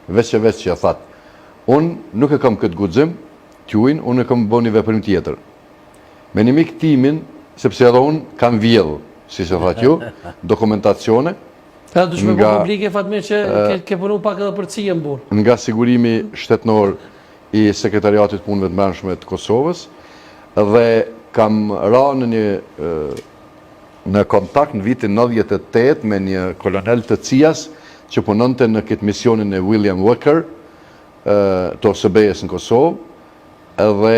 veç që ja thatë. Unë nuk e kam këtë guxim, t'juin, unë e kam bo një veprim tjetër. Me një mik timin, sepse edhe unë kam vjedhë, si që thatë ju, dokumentacione. Ka dush me po publike, Fatmir, që ke punu pak edhe për cijën burë. Nga sigurimi shtetnor i Sekretariatit Punëve të Brendshme të Kosovës, dhe kam ra në kontakt në vitin 98 me një kolonel të Cijas që punonte në këtë misionin e William Walker të OSB-s në Kosovë, dhe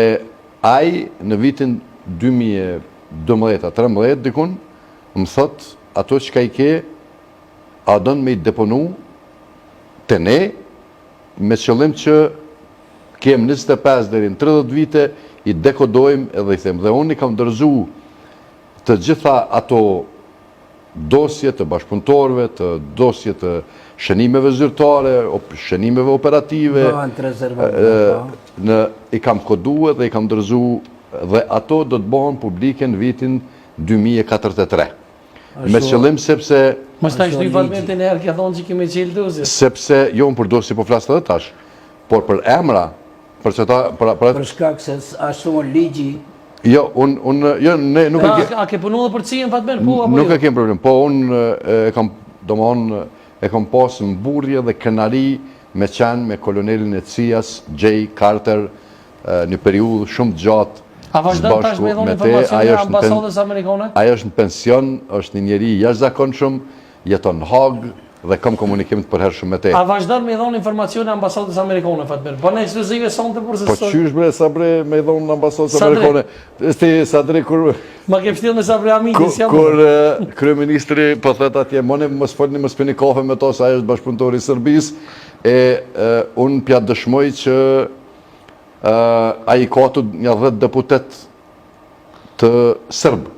ai në vitin 2012-13 dikun më thot ato që ka i ke a dënë me i deponu të ne me qëllim që kem 25 deri në 30 vite i dekodojmë edhe i them. Dhe unë i kam dërzu të gjitha ato dosje të bashkëpunëtorëve, të dosje të shënimeve zyrtare, shënimeve operative, i kam kodue dhe i kam dërzu dhe ato do të bëhen publike në vitin 2043. Me qëllim sepse... Mos ta shtoj Fatmir në herë që thonë që kemi qelë dosje. Sepse jo për dosje po flasë edhe tash, por për emra, për shkak se ashtu ligji. Jo, ne nuk e ke... A ke punu dhe për cijën, Fatmir? Nuk e kem problem, po unë e kam pasë në burje dhe kënari me qenë me kolonelin e Cijas, J. Carter, një periudhë shumë gjatë. A vazhdon tash me dhënë informacione e ambasadës amerikane? Ajo është në pension, është një njeri jashtëzakonshëm, jeton në Hag dhe kam komunikim të përhershëm me te. A vazhdon me dhënë informacione e ambasadës amerikane, Fatmir? Bën ekskluzive sonte për se. Po qysh bre Sabri me dhënë ambasadës amerikane? Ti Sadri kur ma ke ftill me Sabri Amidis jam. Kur kryeministri po thot atje, mos folni mos pini kafe me to, sa ai është bashkëpunëtori i Serbisë, un pja dëshmoj që a i ka të një 10 deputet të Sërbë,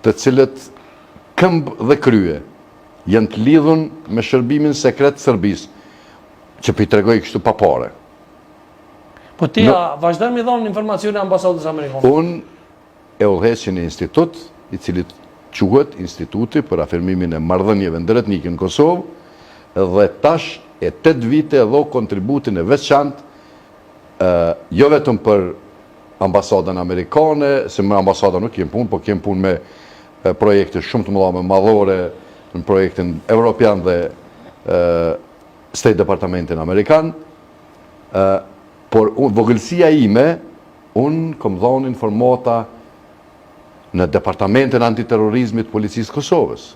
të cilët këmbë dhe krye janë të lidhun me shërbimin sekret Sërbisë, që për i tregoj kështu pa pare. Po ti vazhdojnë mi dhonë informacione ambasadës amerikane? Unë e udhëheq një institut, i cili quhet Instituti për afirmimin e marrëdhënieve ndërretnike në Kosovë, dhe tash e 8 vite dho kontributin e veçantë jo vetëm për ambasadën amerikane, se me ambasadën nuk kem punë, po kem punë me projekte shumë të mëdha me madhore, në projektin evropian dhe State Departamentin amerikan, por vogëlsia ime, unë kom dhonë informata në Departamentin Antiterrorizmit Policisë Kosovës,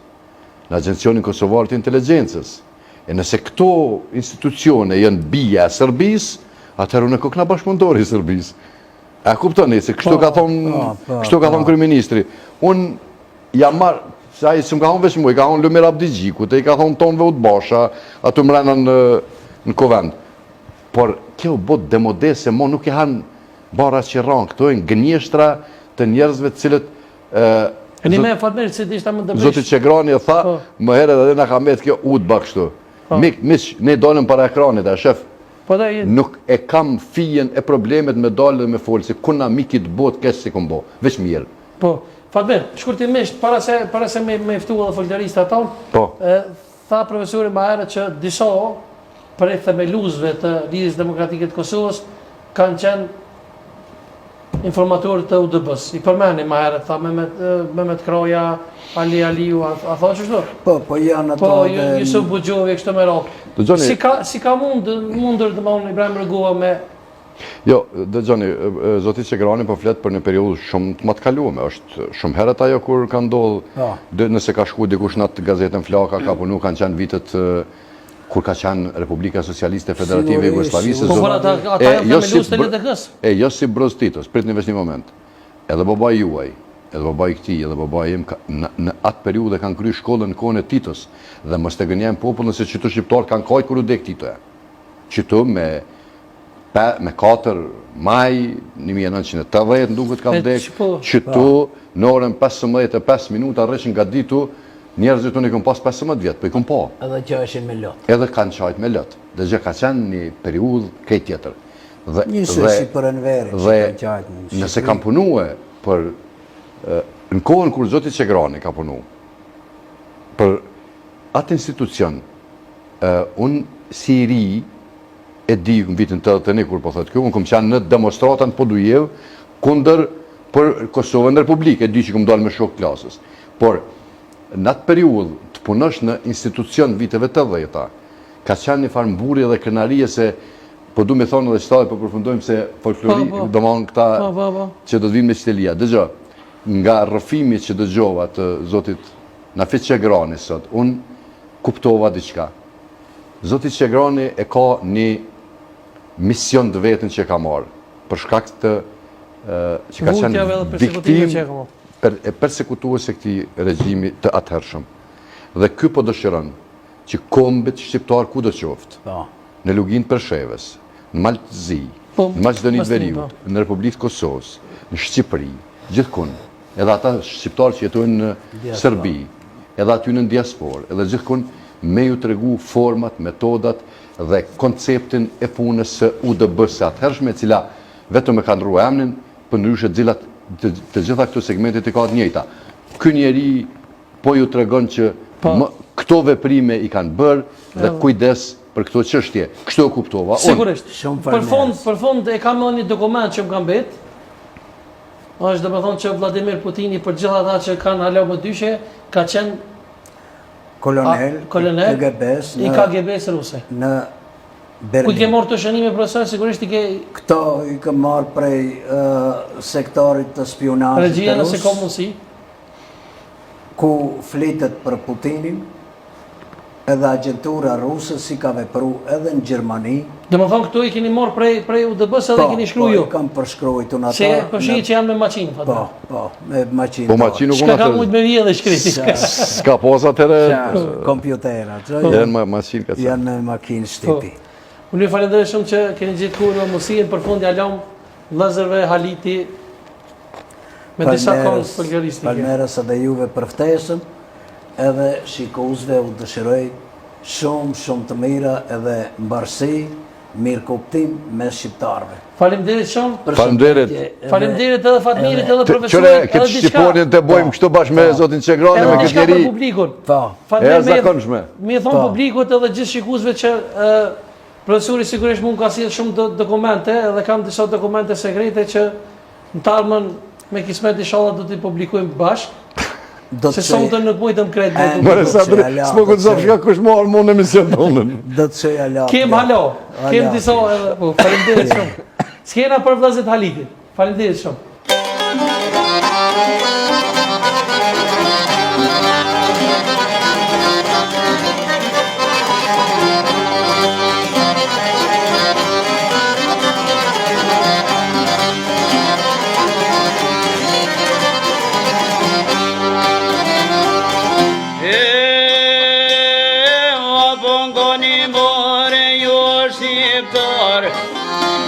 në Agencionin Kosovar të Inteligencës, e nëse këto institucione janë bija e Serbisë, atëherë unë e kokna bashkëpunëtori i Serbisë. A kuptoni se kështu ka thonë kryeministri. Unë jam marrë, se ai s'm ka thonë veç mua, i ka thonë Lumir Abdigjiku, i ka thonë tonëve Utbasha, aty mrena në Kovend. Por kjo bot demode se mo nuk e hanë bara që ranë, këto e në gënjeshtra të njerëzve të cilët... Një me Fatmir, që t'ishta më dëbrish. Zoti Qegrani e tha, më herë edhe na ka met kjo Utba kështu. Mik, ne dolëm para ekranit, a shef, nuk e kam fijen e problemet me dalë dhe me folë, si kuna mikit bot kesh si këmbo, veç mirë. Po, Fatmir, shkurtimisht, para se me eftu edhe folklarista tonë, tha profesori ma herë që disa prej themeluzve të Lidhjes Demokratike të Kosovës kanë qenë informatorë të UDB-s. I përmeni ma herë, tha Mehmet Kraja, Ali Aliu, a tha që shdo? Po janë ato dhe... Po, Jusuf Bugjovi, kështë me rallë. Si ka mundër të mënë Ibrahim Rëgua me... Jo, dhe Gjoni, Zoti Qegrani po fletë për një periudhë shumë të matë kalume, është shumë herët ajo kur ka ndodhë, nëse ka shku dikush në atë gazetën Flaka, ka punu, kanë qenë vitet kur ka qenë Republika Socialiste Federative e Jugoslavisë. Po, ata janë themelus të LDK-s? Jo si Broz Titos, prit një veç një moment. Edhe babaj juaj, edhe babaj këti, edhe babaj im, në atë periudhe kanë kry shkollën në kone Titos, dhe mos të gënjem popullën se qëtu shqiptarë kanë kajtë kërë u dek Titoja. Qëtu me 4 maj 1980, nduket ka vdek, qëtu në orën 15:05 minuta rrëshin nga ditu, njerëzit unë i këm pas 15 vjetë, po i këm po. Edhe që është me lot. Edhe kanë qajtë me lot. Dhe gjë ka qenë një periudhë kej tjetër. Njësë si për nëveri që kanë qajtë. Dhe nëse kam punue për, në kohën kur Zoti Qegrani ka punu, për atë institucion, unë si ri, e di në vitin 81 kur po thotë kjo, unë kom qenë në demonstratën Podujev kundër për Kosovën në Republikë, e di që kom dalë me shok klasës. Por, në atë periudhë të punësh në institucion viteve të 80-ta, ka qenë një farë mburje dhe krenarie se, po du me thonë edhe qëtave, po përfundojmë se folklori, do më këta që do të vinë me qëtelia. Dëgjo, nga rrëfimi që dëgjova të zotit Nafit Qegrani sot, unë kuptova diçka. Zotit Qegrani e ka një mision të vetën që ka marë, për shkak të që ka qenë viktim e persekutuese këti regjimi të atëhershëm. Dhe ky po dëshiron që kombit shqiptar ku do qoftë, në Lugin Persheves, në Maltëzi, në Maqedoninë Veriut, në Republikë Kosovës, në Shqipëri, gjithkund, edhe ata shqiptarë që jetojnë në Serbi, edhe aty në diasporë, edhe gjithkund me ju tregu format, metodat dhe konceptin e punës së UDB-së atëhershme, e cila vetëm e ka ndrua emrin, për ndryshe të gjitha këto segmentet e ka të njëjta. Ky njeri po ju tregon që këto veprime i kanë bërë dhe kujdes për këto çështje. Kështu e kuptova. Sigurisht. Për fond e kam një dokument që më ka mbet. Është dhe me thonë që Vladimir Putini për gjitha ata që kanë alo më dyshe, ka qenë kolonel i KGB-s ruse. Në Berlin. Ku i ke marrë të shënime, profesor, sigurisht i ke... Këto i ke marrë prej sektorit të spionazhit regjia nëse ka mundësi. Ku flitet për Putinin, edhe agentura ruse si ka vepru edhe në Gjermani. Dhe më thonë këtu i keni marrë prej UDB-s edhe i keni shkru ju. Po, i kam përshkrujtu në ata. Se përshini që janë me maqinë. Po, me maqinë. Po maqinë nuk shka ka mujtë me vje dhe shkriti. Ska posa të re... Kompjuterat. Janë maqinë ka të. Janë maqinë shteti. Unë ju falenderoj shumë që keni gjithë kurë mundësinë për fundi alom vëllezërve Haliti me disa kohë folkloristike. Palmeras edhe juve për ftesën, edhe shikuesve u dëshiroj shumë të mira edhe mbarësi, mirë kuptim me shqiptarëve. Faleminderit shumë. Faleminderit edhe Fatmirit edhe profesorit. Qëre këtë shqiponin të bojmë kështu bashkë me zotin Qegrani, me këtë njeri. Edhe publikun. E zakonshme. Mi thonë publikut edhe gjithë shikuesve që profesori sigurisht mund ka sjellë shumë dokumente edhe kam disa dokumente sekrete që në talmën me kismet inshallah do t'i publikojmë bashkë. Se sonte nuk mujtëm krejt. S'mo këtë zafë shka kush marë më në emision tonën. Do të qëj ala. Kem halo, kem disa edhe, falemderit shumë. S'kena për vllazët Halitit, falemderit shumë.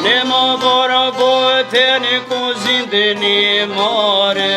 Ne më bërë botën e ku zindë një mare